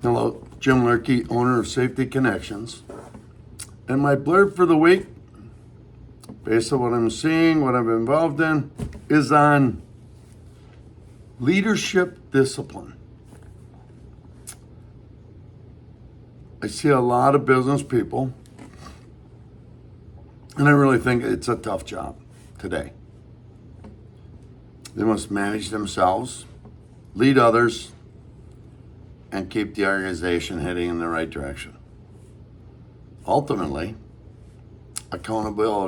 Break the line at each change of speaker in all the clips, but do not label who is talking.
Hello, Jim Lurkey, owner of Safety Connections. And my blurb for the week, based on what I'm seeing, what I'm involved in, is on leadership discipline. I see a lot of business people, and I really think it's a tough job today. They must manage themselves, lead others, and keep the organization heading in the right direction. Ultimately, accountable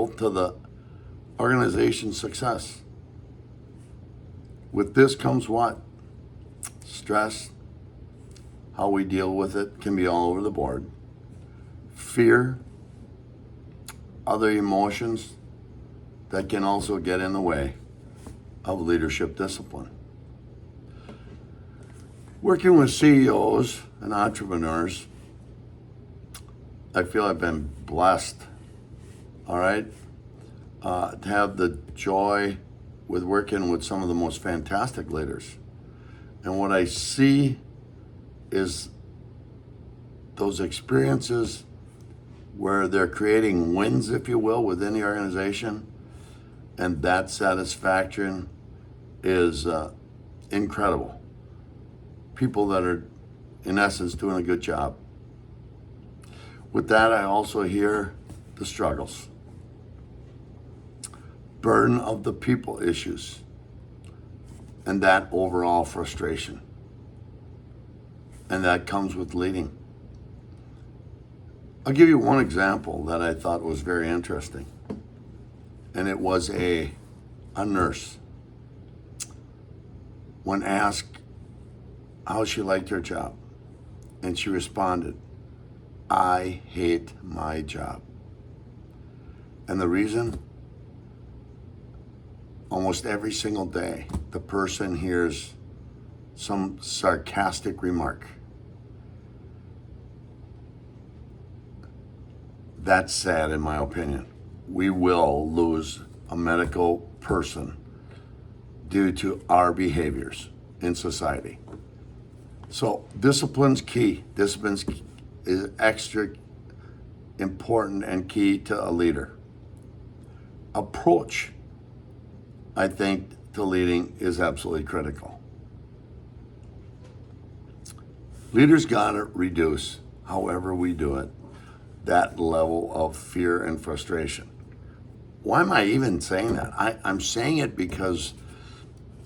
to the organization's success. With this comes what? Stress, how we deal with it can be all over the board. Fear, other emotions that can also get in the way of leadership discipline. Working with CEOs and entrepreneurs, I feel I've been blessed, all right, to have the joy with working with some of the most fantastic leaders. And what I see is those experiences where they're creating wins, if you will, within the organization, and that satisfaction is incredible. People that are, in essence, doing a good job. With that, I also hear the struggles, burden of the people issues, and that overall frustration. And that comes with leading. I'll give you one example that I thought was very interesting. And it was a nurse. When asked how she liked her job, and she responded, "I hate my job." And the reason? Almost every single day, the person hears some sarcastic remark. That's sad, in my opinion. We will lose a medical person due to our behaviors in society. So discipline's key. Discipline is extra important and key to a leader. Approach, I think, to leading is absolutely critical. Leaders gotta reduce, however we do it, that level of fear and frustration. Why am I even saying that? I'm saying it because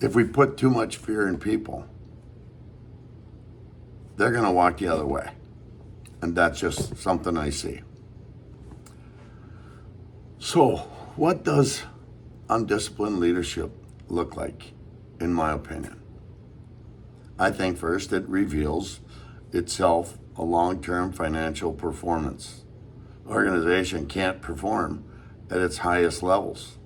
if we put too much fear in people, they're gonna walk the other way. And that's just something I see. So, what does undisciplined leadership look like, in my opinion? I think first it reveals itself a long-term financial performance. Organization can't perform at its highest levels,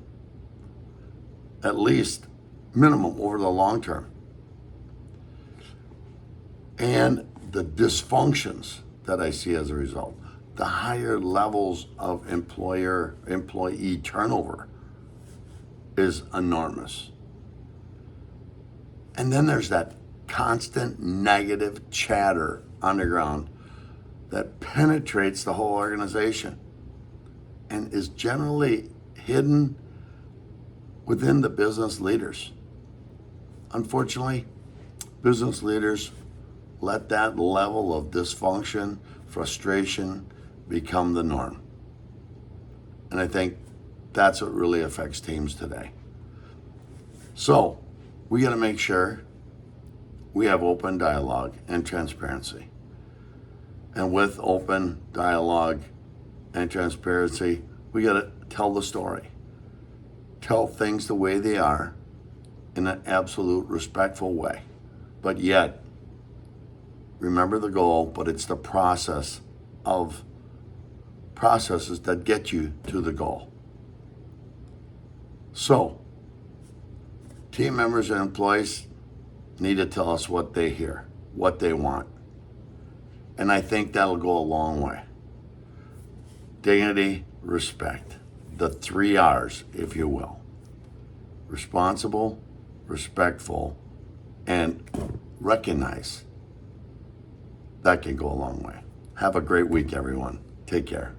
at least minimum over the long term. And the dysfunctions that I see as a result, the higher levels of employee turnover is enormous. And then there's that constant negative chatter underground that penetrates the whole organization and is generally hidden within the business leaders. Unfortunately, business leaders let that level of dysfunction, frustration become the norm. And I think that's what really affects teams today. So we got to make sure we have open dialogue and transparency. And with open dialogue and transparency, we got to tell the story. Tell things the way they are in an absolute respectful way. But yet, remember the goal, but it's the process of processes that get you to the goal. So, team members and employees need to tell us what they hear, what they want. And I think that'll go a long way. Dignity, respect. The 3 R's, if you will. Responsible, respectful, and recognize that can go a long way. Have a great week, everyone. Take care.